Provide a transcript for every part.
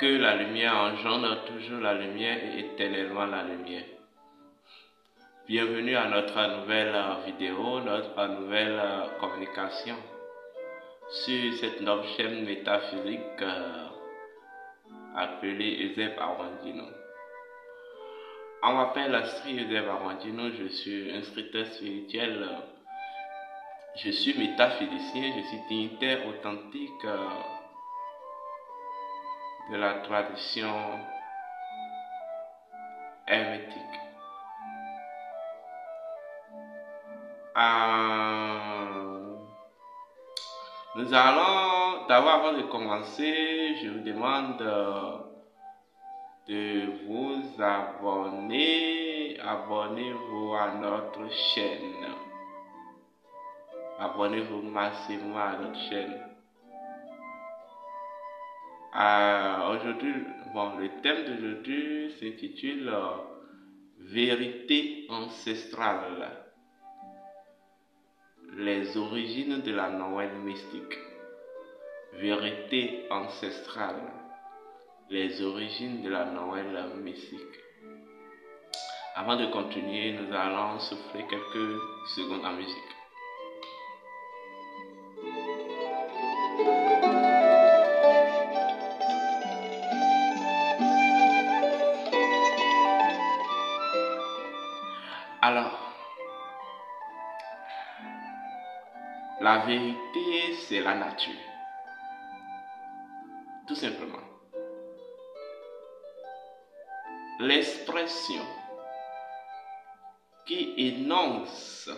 que la lumière engendre toujours la lumière et éternellement la lumière. Bienvenue à notre nouvelle vidéo, notre nouvelle communication sur cette noble chaîne métaphysique appelée Eusèbe Arwandino. On m'appelle Sri Eusèbe Arwandino, je suis instructeur spirituel, je suis métaphysicien, je suis dignitaire authentique de la tradition hermétique. Nous allons, d'abord avant de commencer, je vous demande de vous abonner. Abonnez-vous à notre chaîne. Abonnez-vous massivement à notre chaîne. Aujourd'hui, le thème d'aujourd'hui s'intitule Vérité ancestrale. Les origines de la Noël mystique. Vérité ancestrale. Les origines de la Noël mystique. Avant de continuer, nous allons souffler quelques secondes en musique. Alors, la vérité, c'est la nature. Tout simplement. L'expression qui énonce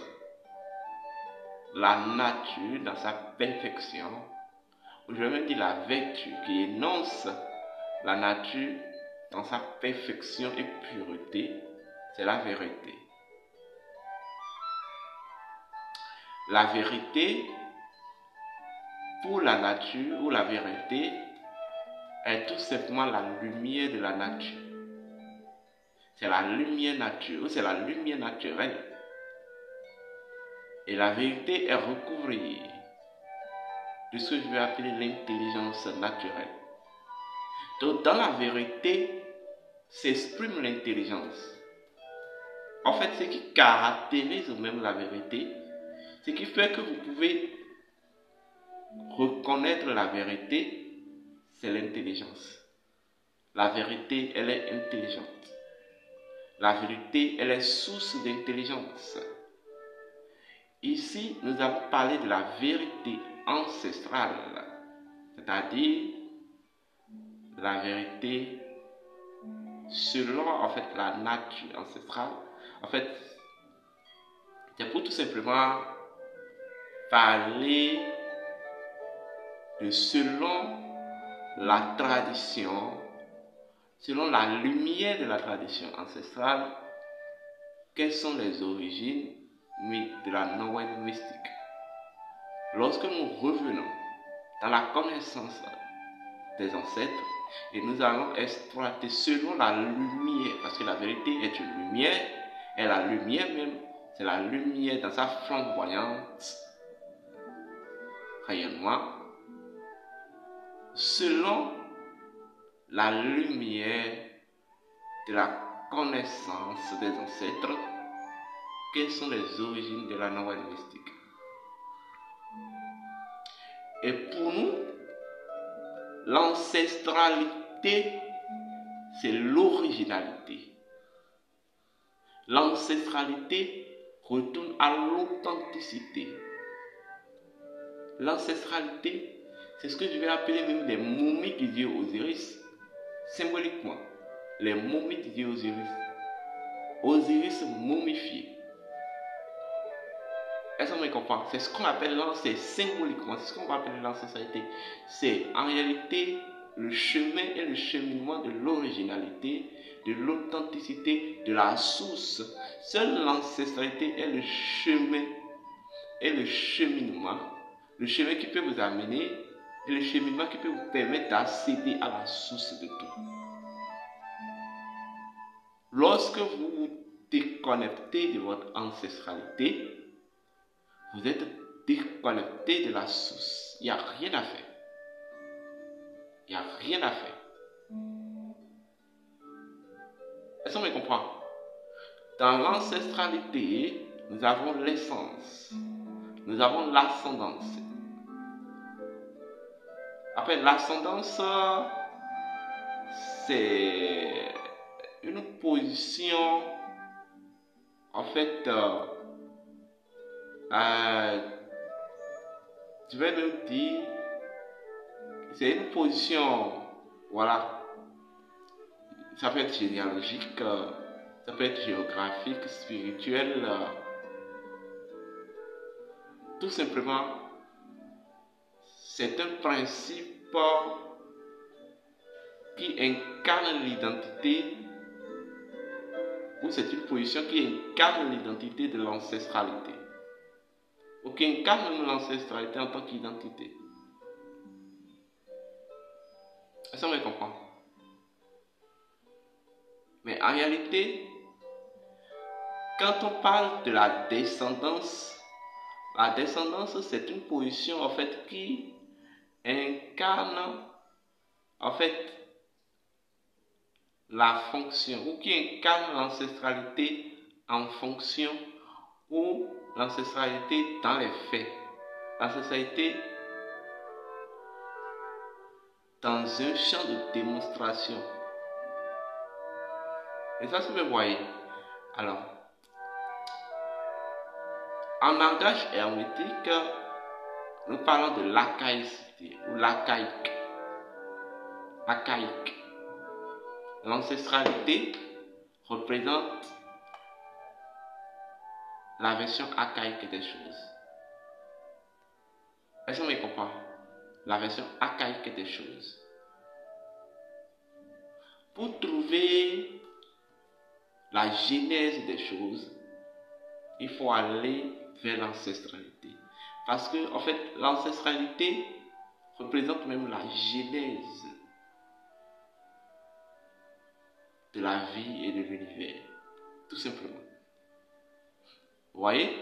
la nature dans sa perfection, ou je vais même dire la vertu qui énonce la nature dans sa perfection et pureté, c'est la vérité. La vérité, pour la nature, ou la vérité, est tout simplement la lumière de la nature. C'est la lumière nature, ou c'est la lumière naturelle. Et la vérité est recouvrée de ce que je vais appeler l'intelligence naturelle. Donc, dans la vérité s'exprime l'intelligence. En fait, ce qui caractérise même la vérité, ce qui fait que vous pouvez reconnaître la vérité, c'est l'intelligence. La vérité, elle est intelligente. La vérité, elle est source d'intelligence. Ici, nous avons parlé de la vérité ancestrale, c'est-à-dire la vérité selon la nature ancestrale. En fait, c'est pour tout simplement parler de selon la tradition, selon la lumière de la tradition ancestrale, quelles sont les origines de la Noël mystique. Lorsque nous revenons dans la connaissance des ancêtres, et nous allons exploiter selon la lumière, parce que la vérité est une lumière, et la lumière même, c'est la lumière dans sa flamboyante rayonnement, selon la lumière de la connaissance des ancêtres, quelles sont les origines de la Noël mystique. Et pour nous, l'ancestralité, c'est l'originalité. L'ancestralité retourne à l'authenticité. L'ancestralité, c'est ce que je vais appeler même les momies du dieu Osiris. Symboliquement, les momies du dieu Osiris. Osiris momifié. Est-ce qu'on me comprend? C'est ce qu'on appelle c'est symboliquement, c'est ce qu'on va appeler l'ancestralité. C'est en réalité le chemin et le cheminement de l'originalité, de l'authenticité, de la source. Seule l'ancestralité est le chemin et le cheminement. Le chemin qui peut vous amener et le cheminement qui peut vous permettre d'accéder à la source de tout. Lorsque vous vous déconnectez de votre ancestralité, vous êtes déconnecté de la source. Il n'y a rien à faire. Il n'y a rien à faire. Est-ce qu'on me comprend? Dans l'ancestralité, nous avons l'essence, nous avons l'ascendance. Après, l'ascendance, c'est une position, en fait, je vais le dire, c'est une position, voilà, ça peut être généalogique, ça peut être géographique, spirituel, tout simplement, c'est un principe qui incarne l'identité, ou c'est une position qui incarne l'identité de l'ancestralité, ou qui incarne l'ancestralité en tant qu'identité. Est-ce qu'on me comprend? Mais en réalité, quand on parle de la descendance c'est une position en fait qui incarne en fait la fonction, ou qui incarne l'ancestralité en fonction, ou l'ancestralité dans les faits, l'ancestralité dans un champ de démonstration. Et ça, vous voyez. Alors, en langage hermétique, nous parlons de l'archaïcité ou l'archaïque. Archaïque. L'ancestralité représente la version archaïque des choses. Est-ce qu'on me comprend? La version archaïque des choses. Pour trouver la genèse des choses, il faut aller vers l'ancestralité. Parce que, en fait, l'ancestralité représente même la genèse de la vie et de l'univers. Tout simplement. Vous voyez?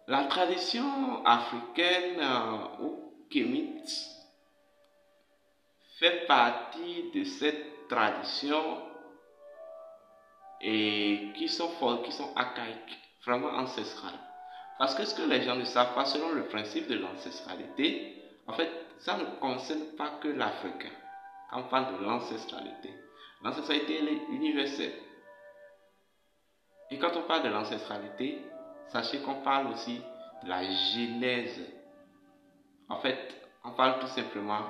La tradition africaine ou kémite fait partie de cette tradition et qui sont archaïques, vraiment ancestrales. Parce que ce que les gens ne savent pas, selon le principe de l'ancestralité, en fait, ça ne concerne pas que l'Africain. Quand on parle de l'ancestralité, l'ancestralité, elle est universelle. Et quand on parle de l'ancestralité, sachez qu'on parle aussi de la genèse. En fait, on parle tout simplement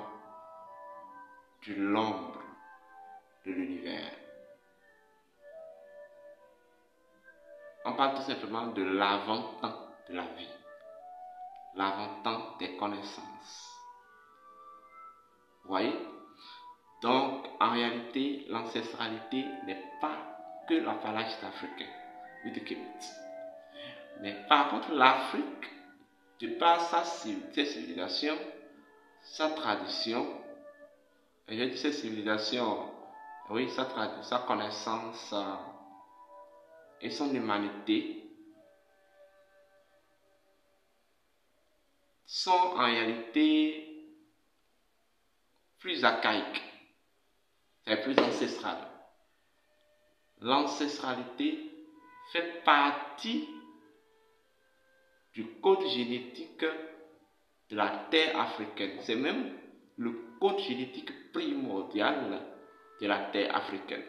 de l'ombre de l'univers. On parle tout simplement de l'avant-temps de la vie, l'avant-temps des connaissances. Vous voyez? Donc, en réalité, l'ancestralité n'est pas que l'appellation africain ou de Kémite. Mais par contre, l'Afrique, de par ses civilisations, sa tradition, et je dis ces civilisations, oui, sa connaissance et son humanité sont en réalité plus archaïques, c'est plus ancestral. L'ancestralité fait partie du code génétique de la terre africaine. C'est même le code génétique primordial de la terre africaine.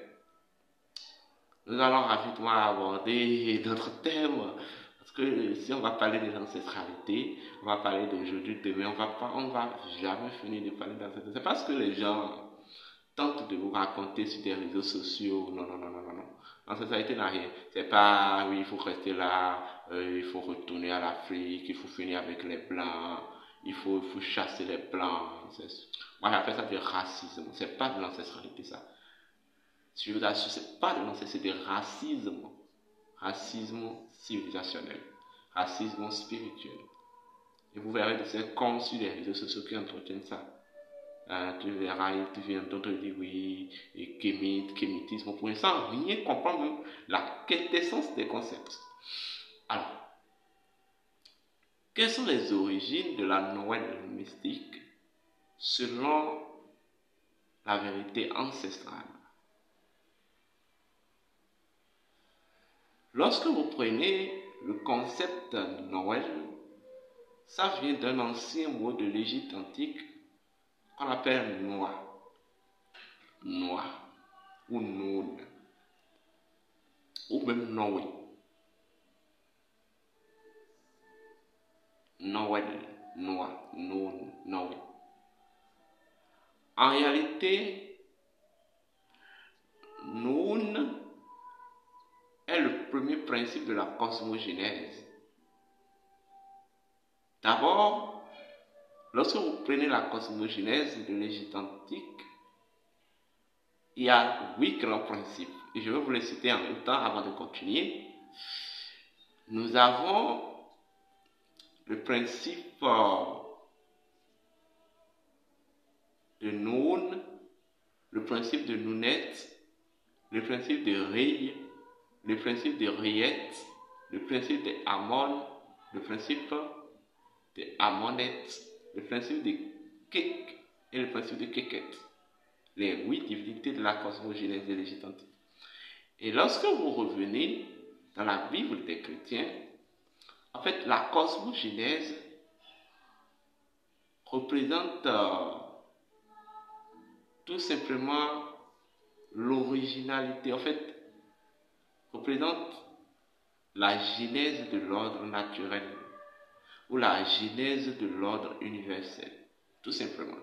Nous allons rapidement aborder d'autres thèmes, parce que si on va parler de l'ancestralité, on va parler d'aujourd'hui, demain, on va jamais finir de parler d'ancestralité. C'est parce que les gens tentent de vous raconter sur des réseaux sociaux. Non. L'ancestralité n'a rien. C'est pas, oui, il faut rester là, il faut retourner à l'Afrique, il faut finir avec les Blancs, il faut chasser les Blancs. Moi, j'appelle ça du racisme. C'est pas de l'ancestralité, ça. Si je vous assure, c'est pas de l'ancestralité, c'est du racisme. Racisme civilisationnel. Racisme spirituel. Et vous verrez de ces cons sur les réseaux sociaux qui entretiennent ça. Tu verras, tu viens d'autres dire oui, et kémitisme, pour l'instant, rien comprendre la quintessence des concepts. Alors, quelles sont les origines de la Noël mystique selon la vérité ancestrale? Lorsque vous prenez le concept Noël, ça vient d'un ancien mot de l'Égypte antique qu'on appelle Noah. Noah ou Noun ou même Noé. Noël, Noah, Noun, Noé. En réalité, Noun est le premier principe de la cosmogénèse. D'abord, lorsque vous prenez la cosmogénèse de l'Égypte antique, il y a 8 grands principes. Et je vais vous les citer en même temps avant de continuer. Nous avons le principe de Noun, le principe de Nounet, le principe de Rei, le principe de Riet, le principe de Amon, le principe de Amonet, le principe de Kek et le principe de Keket. Les 8 divinités de la cosmogénèse de l'Égypte antique. Et lorsque vous revenez dans la Bible des chrétiens, en fait, la cosmogénèse représente tout simplement l'originalité, en fait, représente la genèse de l'ordre naturel ou la genèse de l'ordre universel, tout simplement.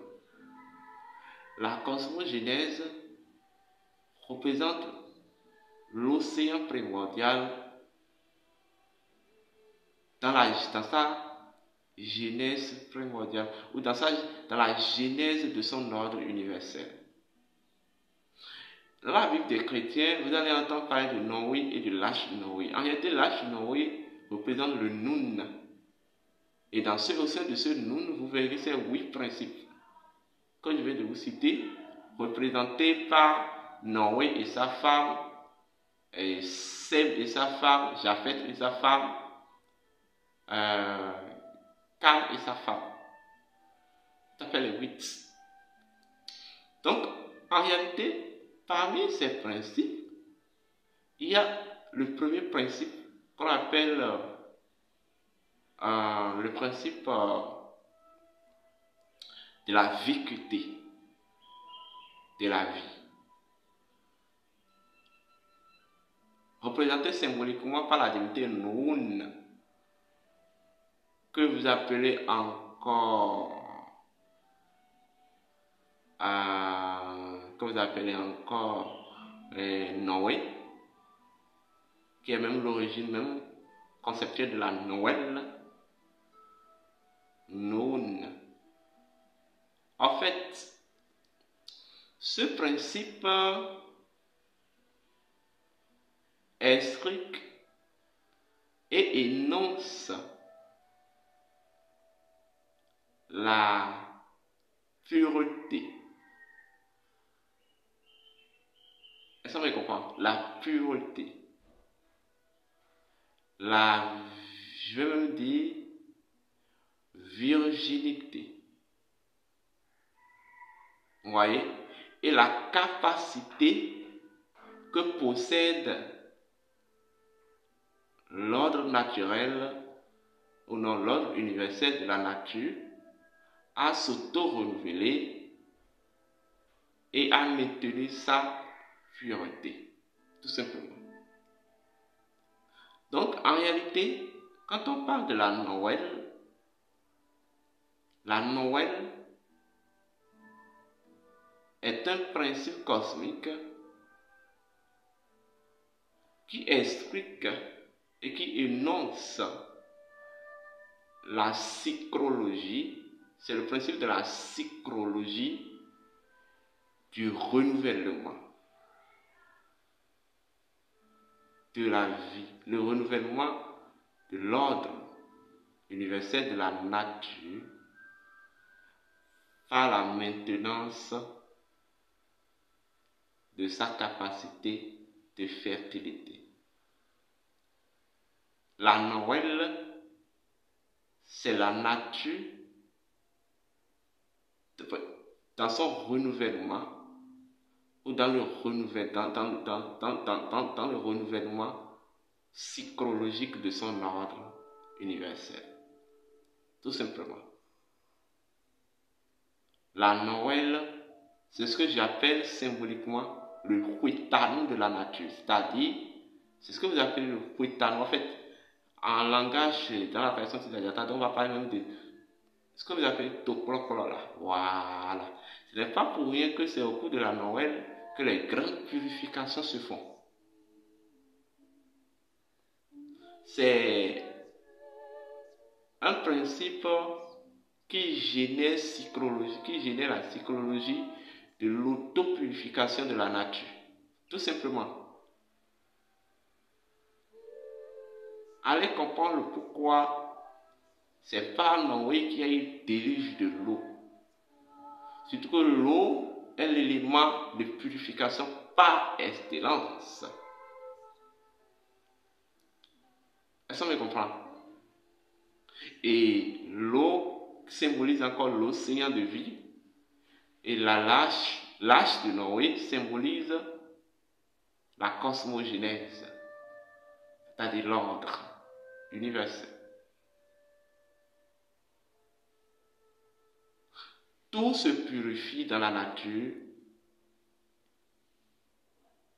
La cosmogénèse représente l'océan primordial dans sa genèse primordiale ou dans la genèse de son ordre universel. Dans la Bible des chrétiens, vous allez entendre parler de Noé et de l'arche de Noé. En réalité, l'arche de Noé représente le Noun. Et au sein de ce Noun, vous verrez ces 8 principes que je viens de vous citer, représentés par Noé et sa femme, et Sem et sa femme, Japheth et sa femme, Cam et sa femme. Ça fait les 8. Donc, en réalité, parmi ces principes, il y a le premier principe qu'on appelle le principe de la vécuité, de la vie. Représenté symboliquement par la divinité Noun, que vous appelez encore Noé, qui est même l'origine même conceptuelle de la Noël, Noun. En fait, ce principe explique et énonce la pureté. Est-ce que vous comprenez? La pureté. Je vais même dire, virginité. Vous voyez? Et la capacité que possède l'ordre naturel, ou non l'ordre universel de la nature, à s'auto-renouveler et à maintenir sa pureté, tout simplement. Donc, en réalité, quand on parle de la Noël est un principe cosmique qui explique et qui énonce la sychrologie. C'est le principe de la sychrologie du renouvellement de la vie, le renouvellement de l'ordre universel de la nature par la maintenance de sa capacité de fertilité. La Noël, c'est la nature dans son renouvellement ou dans le renouvellement psychologique de son ordre universel. Tout simplement. La Noël, c'est ce que j'appelle symboliquement le huitano de la nature. C'est-à-dire, c'est ce que vous appelez le huitano. En fait, en langage, dans la version Tidjata, on va parler même de ce que vous appelez toklokolola. Voilà. Ce n'est pas pour rien que c'est au cours de la Noël que les grandes purifications se font. C'est un principe qui génère la psychologie de l'autopurification de la nature. Tout simplement. Allez comprendre le pourquoi c'est par Noé qu'il y a eu déluge de l'eau. Surtout que l'eau est l'élément de purification par excellence. Est-ce qu'on me comprend? Et l'eau symbolise encore l'océan de vie. Et l'âge de Noé symbolise la cosmogénèse, c'est-à-dire l'ordre universel. Tout se purifie dans la nature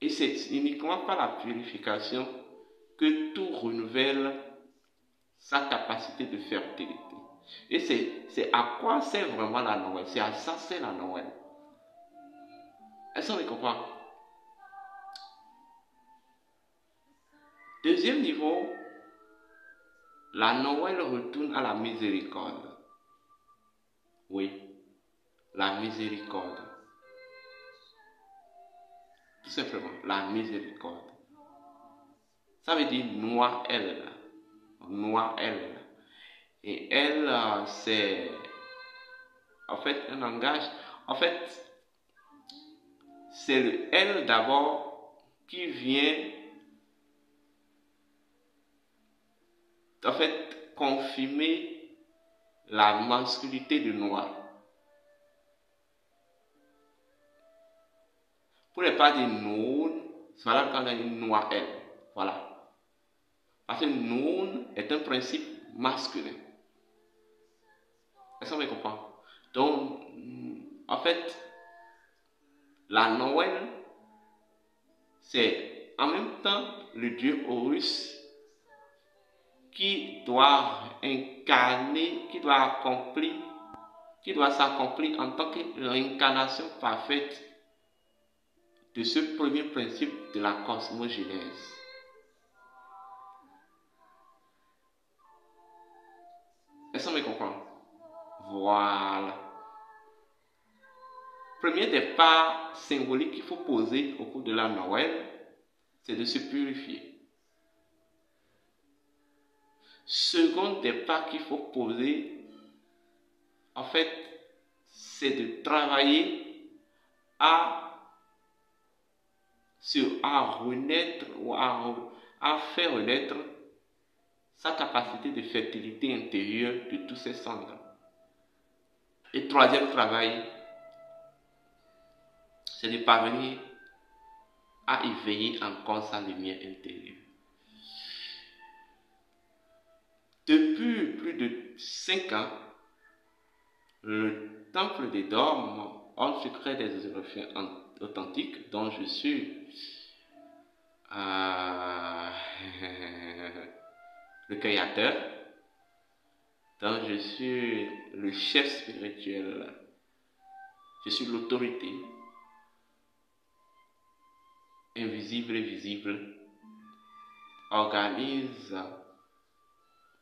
et c'est uniquement par la purification que tout renouvelle sa capacité de fertilité. Et c'est à quoi sert vraiment la Noël? C'est à ça sert la Noël. Est-ce qu'on me comprend? Deuxième niveau, la Noël retourne à la miséricorde. Oui, la miséricorde. Tout simplement, la miséricorde. Ça veut dire Noël. Noël. Et elle, c'est en fait un langage. En fait, c'est le elle d'abord qui vient en fait confirmer la masculinité de Noah. Pour ne pas dire Noun, c'est valable quand on a dit Noël. Voilà. Parce que Noun est un principe masculin. Est-ce qu'on me comprend? Donc, en fait, la Noël, c'est en même temps le dieu Horus qui doit incarner, qui doit s'accomplir en tant que l'incarnation parfaite de ce premier principe de la cosmogénèse. Est-ce qu'on me comprend? Voilà. Premier départ symbolique qu'il faut poser au cours de la Noël, c'est de se purifier. Second départ qu'il faut poser, en fait, c'est de travailler à renaître ou à faire renaître sa capacité de fertilité intérieure de tous ses cendres. Et troisième travail, c'est de parvenir à éveiller encore sa lumière intérieure. Depuis plus de 5 ans, le temple des Dômes, en secret des Européens authentiques, dont je suis le créateur, dont je suis le chef spirituel, je suis l'autorité invisible et visible, organise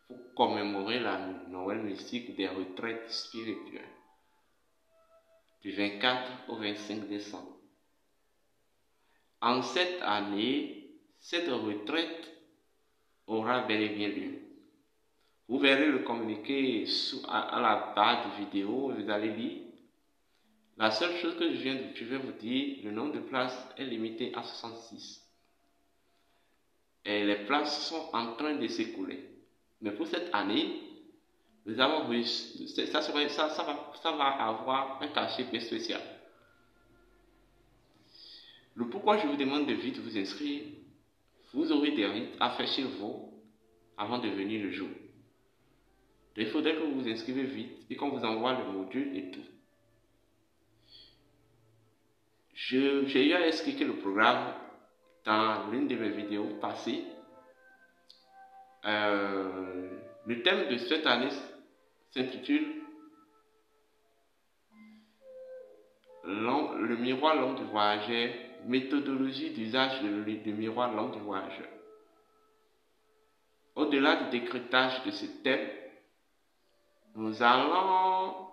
pour commémorer la Noël mystique des retraites spirituelles du 24 au 25 décembre. En cette année, cette retraite aura bel et bien lieu. Vous verrez le communiqué à la barre de vidéo, vous allez lire. La seule chose que je vais vous dire, le nombre de places est limité à 66. Et les places sont en train de s'écouler. Mais pour cette année, nous avons vu, ça va avoir un cachet bien spécial. Le pourquoi je vous demande de vite vous inscrire, vous aurez des rites à faire chez vous avant de venir le jour. Il faudrait que vous vous inscrivez vite et qu'on vous envoie le module et tout. J'ai eu à expliquer le programme dans l'une de mes vidéos passées. Le thème de cette année s'intitule le miroir l'homme du voyageur, méthodologie d'usage du miroir l'homme du voyageur. Au-delà du décryptage de ce thème, nous allons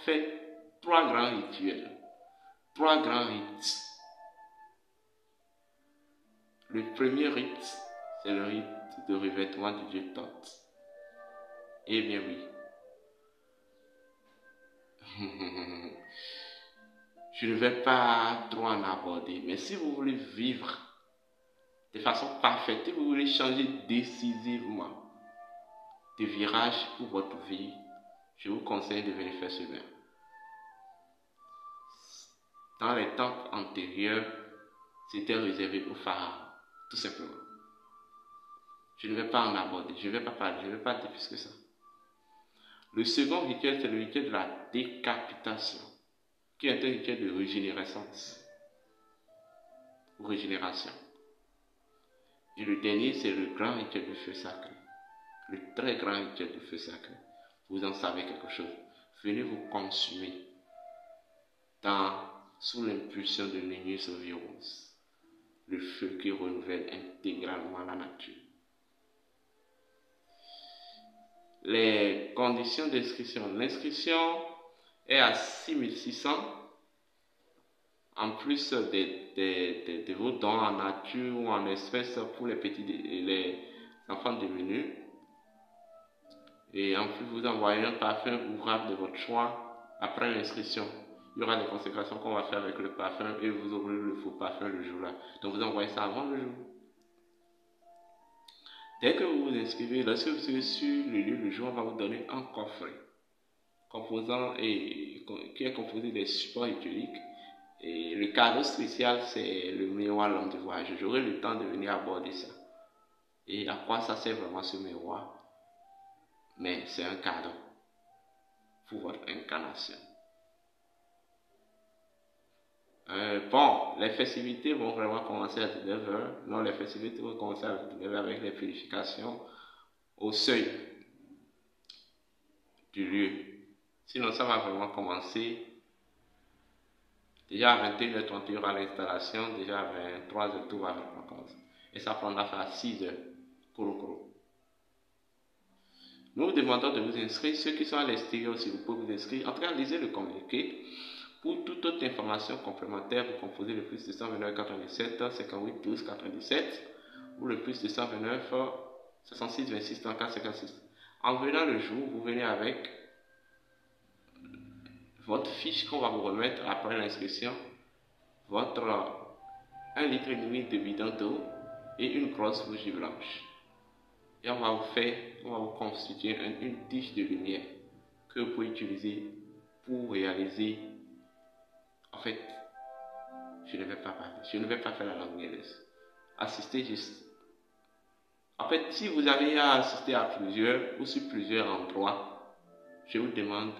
faire trois grands rituels, trois grands rites. Le premier rite, c'est le rite de revêtement du Dieu Thoth. Eh bien oui. Je ne vais pas trop en aborder, mais si vous voulez vivre de façon parfaite, si vous voulez changer décisivement de virage pour votre vie, je vous conseille de venir faire ce bain. Dans les temps antérieurs, c'était réservé aux pharaons, tout simplement. Je ne vais pas en aborder, je ne vais pas parler, je ne vais pas dire plus que ça. Le second rituel, c'est le rituel de la décapitation, qui est un rituel de régénérescence ou régénération. Et le dernier, c'est le grand rituel du feu sacré, le très grand rituel du feu sacré. Vous en savez quelque chose. Venez vous consumer sous l'impulsion de l'Unius Virus, le feu qui renouvelle intégralement la nature. Les conditions d'inscription. L'inscription est à 6600 en plus de vos dons en nature ou en espèces pour les enfants démunis. Et en plus, vous envoyez un parfum ouvrable de votre choix après l'inscription. Il y aura des consécrations qu'on va faire avec le parfum et vous aurez le faux parfum le jour-là. Donc vous envoyez ça avant le jour. Dès que vous vous inscrivez, lorsque vous serez sur le lieu le jour, on va vous donner un coffret composant qui est composé des supports éthyliques. Et le cadeau spécial, c'est le miroir l'homme du voyage. J'aurai le temps de venir aborder ça. Et à quoi ça sert vraiment ce miroir? Mais c'est un cadeau pour votre incarnation. Bon, les festivités vont vraiment commencer à 19h. Non, les festivités vont commencer à 19h avec les purifications au seuil du lieu. Sinon, ça va vraiment commencer. Déjà à 21h30, il y aura l'installation. Déjà à 23h, tout va commencer. Et ça prendra à 6h. Nous vous demandons de vous inscrire. Ceux qui sont à l'extérieur, si vous pouvez vous inscrire. En tout cas, lisez le communiqué. Pour toute autre information complémentaire, vous composez le plus de 129 97 58 12 97 ou le plus de 129 66 26 34 56. En venant le jour, vous venez avec votre fiche qu'on va vous remettre après l'inscription, votre 1,5 litre de bidon d'eau et une grosse bougie blanche. Et on va vous constituer une tige de lumière que vous pouvez utiliser pour réaliser. En fait, je ne vais pas parler, je ne vais pas faire la langue anglaise. Assistez juste. En fait, si vous avez à assister à plusieurs ou sur plusieurs endroits, je vous demande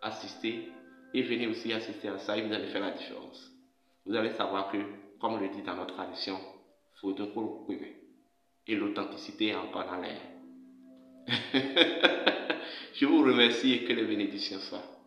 d'assister et venez aussi assister à ça et vous allez faire la différence. Vous allez savoir que, comme on le dit dans notre tradition, il faut donc le privé. Et l'authenticité est encore dans l'air. Je vous remercie et que les bénédictions soient.